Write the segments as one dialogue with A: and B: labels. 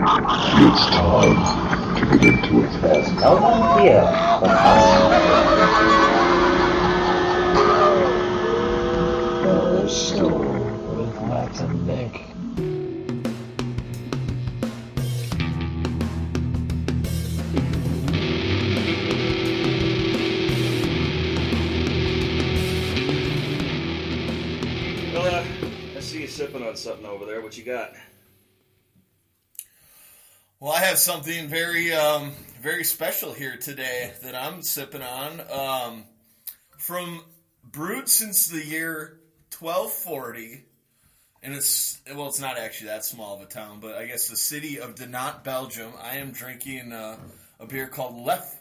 A: It's time to get into it.
B: There's no one here but us.
A: Stool
B: With Matt Nic.
C: Well, I see you sipping on something over there. What you got?
D: Well, I have something very, very special here today that I'm sipping on. From brewed since the year 1240, and it's not actually that small of a town, but I guess the city of Dinant, Belgium. I am drinking a beer called Leffe.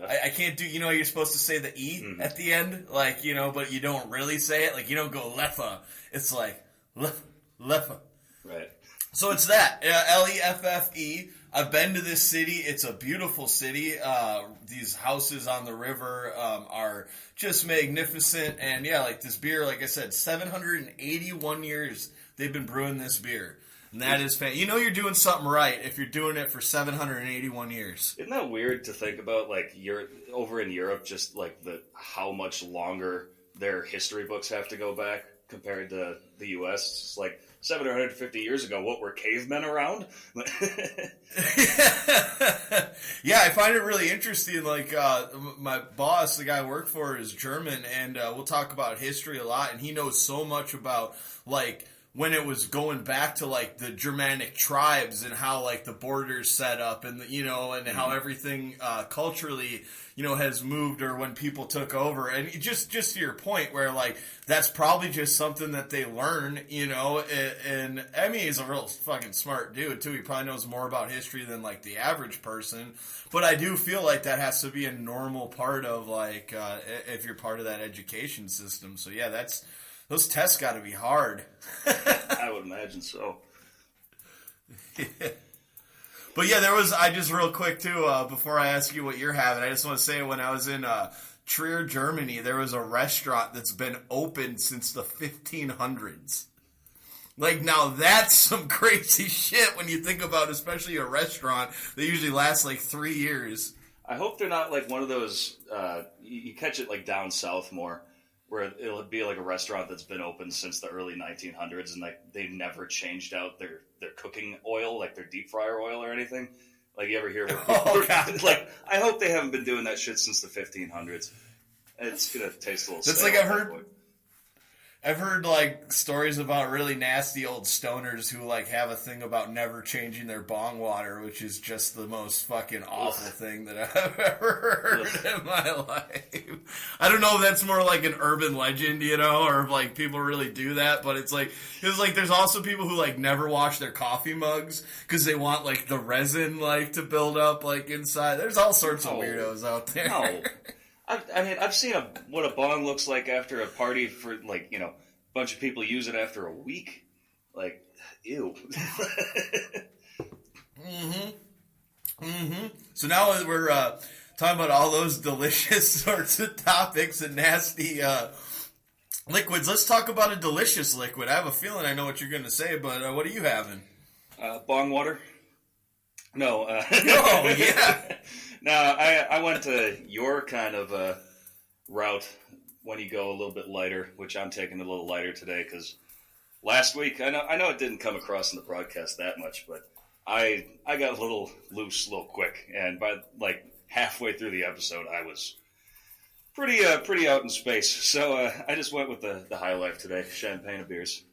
D: I can't do, you're supposed to say the E at the end, but you don't really say it. Like, you don't go Leffe. It's like Leffe.
C: Right.
D: So it's that, Leffe. I've been to this city. It's a beautiful city. These houses on the river are just magnificent. And yeah, like this beer, like I said, 781 years they've been brewing this beer. And that is fantastic. You're doing something right if you're doing it for 781 years.
C: Isn't that weird to think about, like, over in Europe, just like how much longer their history books have to go back compared to the U.S.? It's just like 750 years ago, what, were cavemen around?
D: Yeah, I find it really interesting. Like, my boss, the guy I work for, is German, and we'll talk about history a lot, and he knows so much about, like, when it was going back to, like, the Germanic tribes and how, like, the borders set up and, and how everything culturally, has moved, or when people took over. And just to your point where, like, that's probably just something that they learn, and I mean, he's a real fucking smart dude, too. He probably knows more about history than, like, the average person. But I do feel like that has to be a normal part of, like, if you're part of that education system. So, yeah, those tests got to be hard.
C: I would imagine so.
D: But yeah, I just real quick too, before I ask you what you're having, I just want to say when I was in Trier, Germany, there was a restaurant that's been open since the 1500s. Like, now that's some crazy shit when you think about, especially a restaurant that usually lasts like 3 years.
C: I hope they're not like one of those, you catch it like down south more, where it'll be like a restaurant that's been open since the early 1900s, and like they've never changed out their cooking oil, like their deep fryer oil or anything. Like, you ever hear where people, like, I hope they haven't been doing that shit since the 1500s. It's gonna taste a little.
D: That's like I've heard like stories about really nasty old stoners who like have a thing about never changing their bong water, which is just the most fucking awful thing that I've ever heard in my life. I don't know if that's more like an urban legend, or if like people really do that, but it's like there's also people who like never wash their coffee mugs because they want like the resin like to build up like inside. There's all sorts of weirdos out there.
C: No. I mean, I've seen what a bong looks like after a party for, like, a bunch of people use it after a week. Like, ew.
D: So now we're talking about all those delicious sorts of topics and nasty liquids. Let's talk about a delicious liquid. I have a feeling I know what you're going to say, but what are you having?
C: Bong water? No.
D: Oh, yeah.
C: No, I went to your kind of route when you go a little bit lighter, which I'm taking a little lighter today because last week, I know it didn't come across in the broadcast that much, but I got a little loose a little quick, and by like halfway through the episode, I was pretty out in space. So I just went with the high life today, champagne of beers.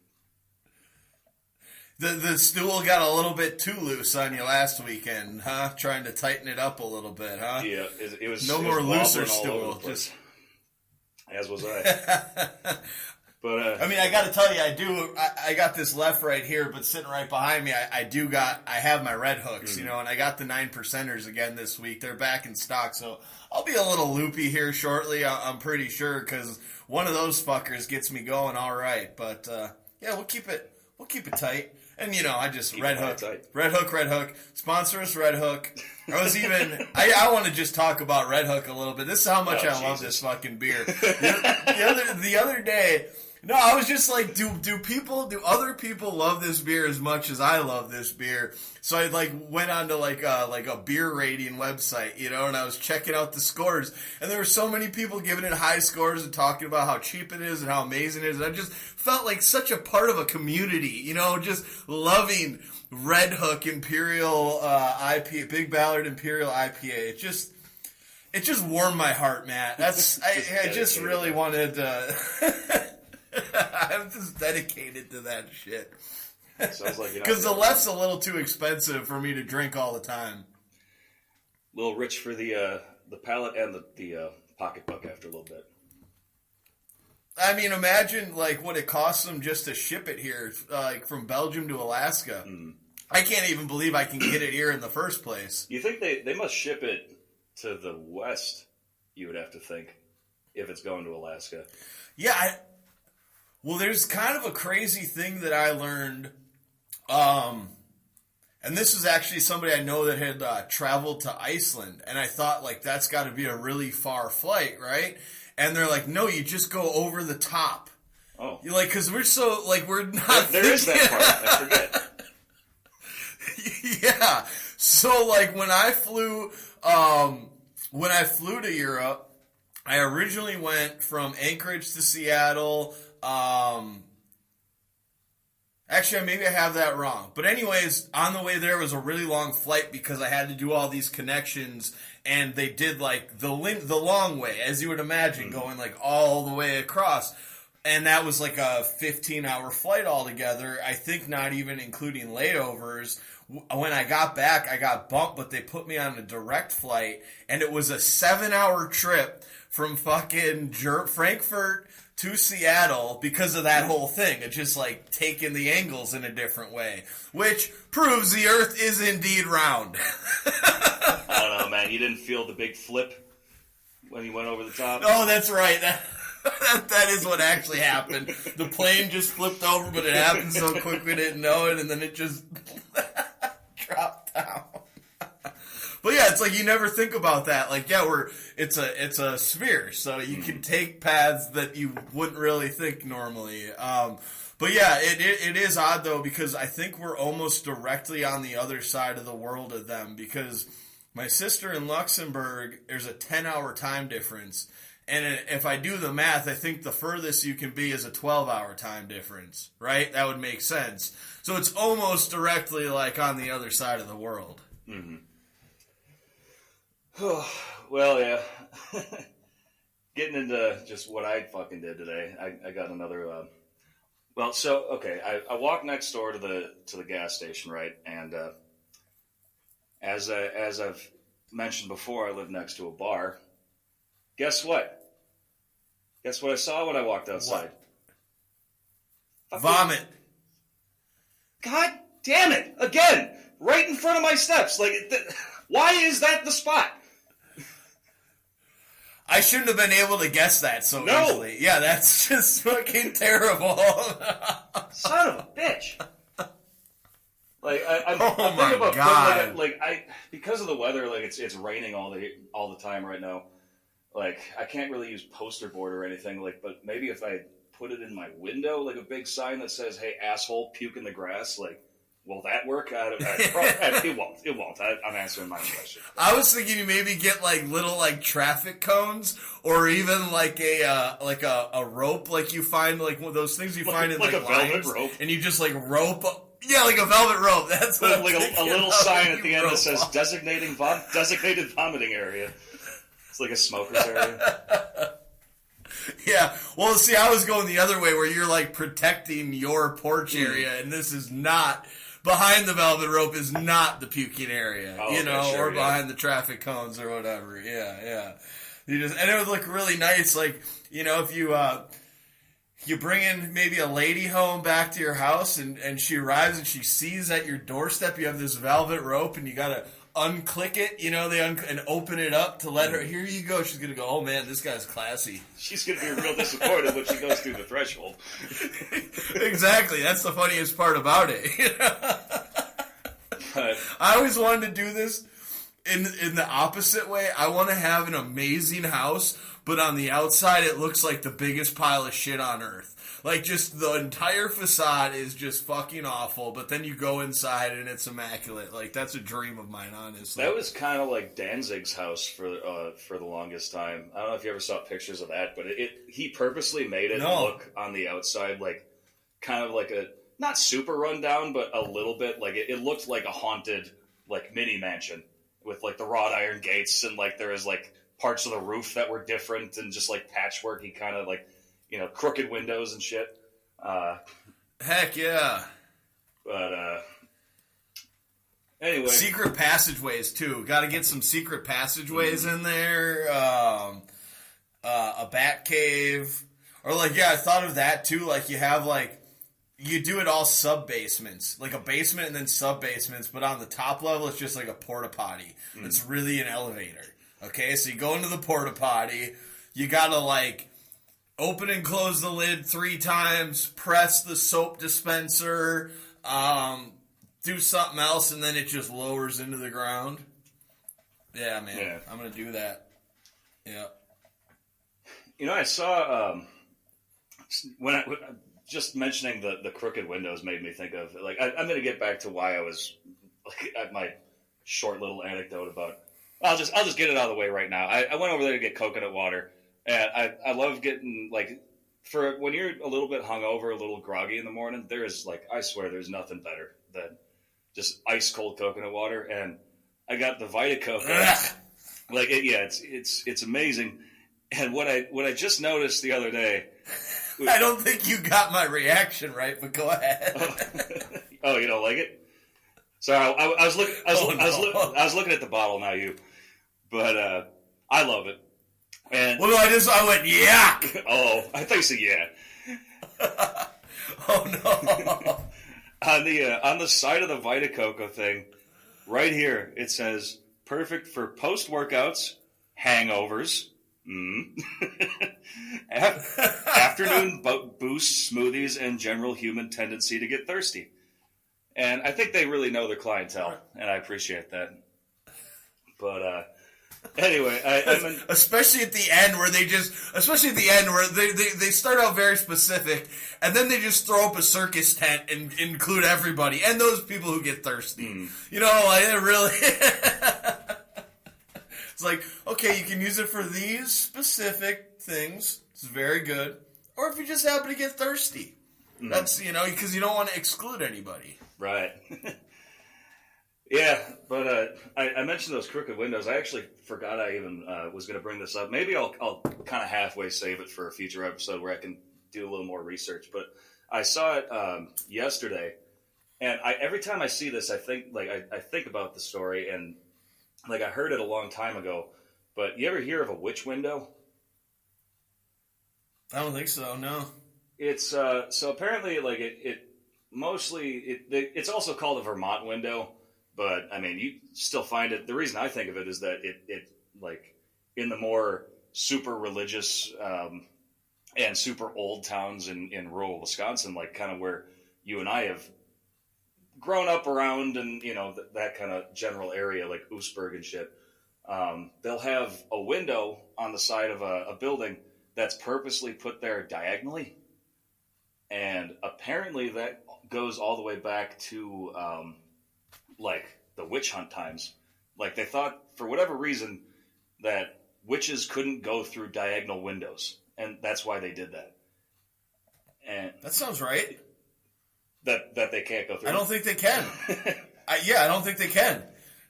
D: The stool got a little bit too loose on you last weekend, huh? Trying to tighten it up a little bit, huh?
C: Yeah, it was
D: no
C: it
D: more
C: was
D: looser
C: stool.
D: Just
C: as was I. But
D: I mean, I got to tell you, I got this left right here, but sitting right behind me, I have my red hooks, and I got the 9%ers again this week. They're back in stock, so I'll be a little loopy here shortly. I'm pretty sure because one of those fuckers gets me going all right. But yeah, we'll keep it tight. And, I just
C: Keep
D: Red Hook. Sponsor us, Red Hook. I want to just talk about Red Hook a little bit. This is how much I love this fucking beer. The other day, No, I was just like, do other people love this beer as much as I love this beer? So I like went on to like a beer rating website, you know, and I was checking out the scores, and there were so many people giving it high scores and talking about how cheap it is and how amazing it is. And I just felt like such a part of a community, you know, just loving Red Hook Imperial IPA, Big Ballard Imperial IPA. It just warmed my heart, Matt. I just really wanted to. I'm just dedicated to that shit.
C: Sounds like
D: because the left's a little too expensive for me to drink all the time.
C: A little rich for the palate and the pocketbook after a little bit.
D: I mean, imagine like what it costs them just to ship it here, like from Belgium to Alaska. I can't even believe I can get it here in the first place.
C: You think they must ship it to the west? You would have to think if it's going to Alaska.
D: Yeah. Well, there's kind of a crazy thing that I learned, and this is actually somebody I know that had traveled to Iceland, and I thought, like, that's got to be a really far flight, right? And they're like, no, you just go over the top.
C: Oh.
D: You're like, because we're so, like, we're not...
C: There is that part, I forget.
D: Yeah. So, like, when I flew to Europe, I originally went from Anchorage to Seattle. Actually, maybe I have that wrong. But anyways, on the way there was a really long flight because I had to do all these connections, and they did like the long way, as you would imagine, going like all the way across. And that was like a 15-hour flight altogether. I think not even including layovers. When I got back, I got bumped, but they put me on a direct flight, and it was a 7-hour trip from fucking Frankfurt to Seattle because of that whole thing. It's just like taking the angles in a different way, which proves the Earth is indeed round.
C: I don't know, man. You didn't feel the big flip when you went over the top?
D: Oh, that's right. That is what actually happened. The plane just flipped over, but it happened so quick we didn't know it, and then it just dropped down. But yeah, it's like you never think about that. Like, yeah, it's a sphere, so you can take paths that you wouldn't really think normally. But yeah, it is odd though, because I think we're almost directly on the other side of the world of them, because my sister in Luxembourg, there's a 10-hour time difference. And if I do the math, I think the furthest you can be is a 12-hour time difference, right? That would make sense. So it's almost directly like on the other side of the world.
C: Mm-hmm. Well, yeah. Getting into just what I fucking did today, I got another. I walked next door to the gas station, right? And as I've mentioned before, I live next to a bar. Guess what? Guess what I saw when I walked outside?
D: Vomit.
C: God damn it! Again, right in front of my steps. Like, why is that the spot?
D: I shouldn't have been able to guess that so easily. Yeah, that's just fucking terrible.
C: Son of a bitch. Like, I'm
D: oh
C: thinking
D: my
C: about
D: God.
C: because of the weather, like it's raining all the time right now. Like, I can't really use poster board or anything. Like, but maybe if I put it in my window, like a big sign that says, "Hey, asshole, puke in the grass." Like, will that work? It won't. It won't. I'm answering my question.
D: I was thinking you maybe get like little like traffic cones, or even like a rope, like you find like one of those things you find in
C: like
D: like
C: a velvet
D: lines,
C: rope,
D: and you just like rope. Yeah, like a velvet rope. That's what
C: like a little sign at the end that says
D: on.
C: designated vomiting area. It's like a smoker's area.
D: Yeah, well, see, I was going the other way where you're like protecting your porch area, and this is not. Behind the velvet rope is not the puking area, or behind the traffic cones or whatever. Yeah. And it would look really nice, like, if you bring in maybe a lady home back to your house, and she arrives and she sees at your doorstep you have this velvet rope, and you gotta unclick it, and open it up to let her, here you go. She's gonna go, oh man, this guy's classy.
C: She's gonna be real disappointed when she goes through the threshold.
D: Exactly, that's the funniest part about it.
C: But
D: I always wanted to do this in the opposite way, I want to have an amazing house, but on the outside it looks like the biggest pile of shit on earth. Like, just the entire facade is just fucking awful, but then you go inside and it's immaculate. Like, that's a dream of mine, honestly.
C: That was kind of like Danzig's house for the longest time. I don't know if you ever saw pictures of that, but he purposely made it look on the outside like kind of like a, not super rundown, but a little bit. Like, it looked like a haunted, like, mini mansion with, like, the wrought iron gates, and, like, there was, like, parts of the roof that were different and just, like, patchworky kind of, like, you know, crooked windows and shit.
D: Heck yeah.
C: But, anyway.
D: Secret passageways, too. Got to get some secret passageways in there. A bat cave. Or, like, yeah, I thought of that, too. Like, you have, like, you do it all sub-basements. Like, a basement and then sub-basements. But on the top level, it's just like a porta-potty. It's really an elevator. Okay, so you go into the porta-potty. You got to, like, open and close the lid 3 times, press the soap dispenser, do something else, and then it just lowers into the ground. Yeah, man. Yeah. I'm going to do that. Yeah.
C: You know, I saw, when just mentioning the crooked windows made me think of, like, I'm going to get back to why I was, like, at my short little anecdote about, I'll just get it out of the way right now. I went over there to get coconut water. And I love getting, like, for when you're a little bit hungover, a little groggy in the morning, there is, like, I swear there's nothing better than just ice cold coconut water. And I got the Vita Coco. Like, it's amazing. And what I just noticed the other day.
D: I don't think you got my reaction right, but go ahead.
C: Oh, you don't like it? Sorry, I was looking at the bottle, now you. But I love it. And
D: well, I went, yuck!
C: Oh, I thought you said yeah.
D: Oh, no.
C: On the side of the Vita Coco thing, right here, it says, perfect for post-workouts, hangovers, afternoon boosts, smoothies, and general human tendency to get thirsty. And I think they really know their clientele, and I appreciate that. But, anyway,
D: especially at the end where they start out very specific, and then they just throw up a circus tent and include everybody and those people who get thirsty. You know, like, it really. It's like, okay, you can use it for these specific things. It's very good. Or if you just happen to get thirsty, that's, you know, because you don't want to exclude anybody.
C: Right. Yeah, but I mentioned those crooked windows. I actually forgot I even was going to bring this up. Maybe I'll kind of halfway save it for a future episode where I can do a little more research. But I saw it yesterday, and every time I see this, I think I think about the story, and like I heard it a long time ago. But you ever hear of a witch window?
D: I don't think so. No.
C: It's so apparently like it's also called a Vermont window. But, I mean, you still find it. The reason I think of it is that it like, in the more super religious and super old towns in rural Wisconsin, like kind of where you and I have grown up around and, you know, that kind of general area, like Oostburg and shit, they'll have a window on the side of a building that's purposely put there diagonally. And apparently that goes all the way back to... like the witch hunt times. Like they thought for whatever reason that witches couldn't go through diagonal windows, and that's why they did that. And
D: that sounds right.
C: That they can't go through.
D: I don't think they can. I don't think they can.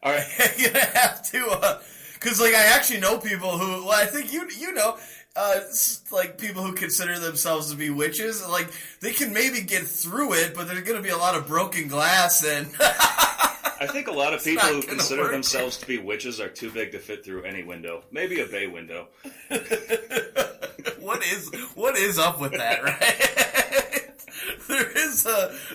C: All right,
D: you're gonna have to, because like I actually know people who. Well, I think you know. Like people who consider themselves to be witches, like they can maybe get through it, but there's going to be a lot of broken glass and.
C: I think a lot of people who consider themselves to be witches are too big to fit through any window. Maybe a bay window.
D: What is up with that, right?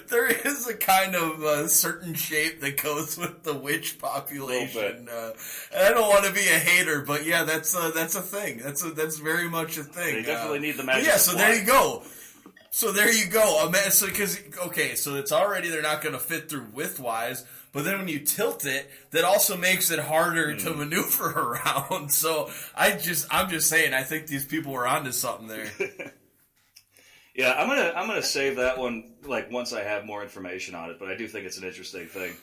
D: There is a kind of certain shape that goes with the witch population. And I don't want to be a hater, but yeah, that's a thing. That's very much a thing.
C: They definitely need the magic.
D: Yeah, so there you go. So there you go. So it's already they're not going to fit through widthwise, but then when you tilt it, that also makes it harder to maneuver around. So I'm just saying, I think these people were onto something there.
C: Yeah, I'm gonna save that one like once I have more information on it. But I do think it's an interesting thing.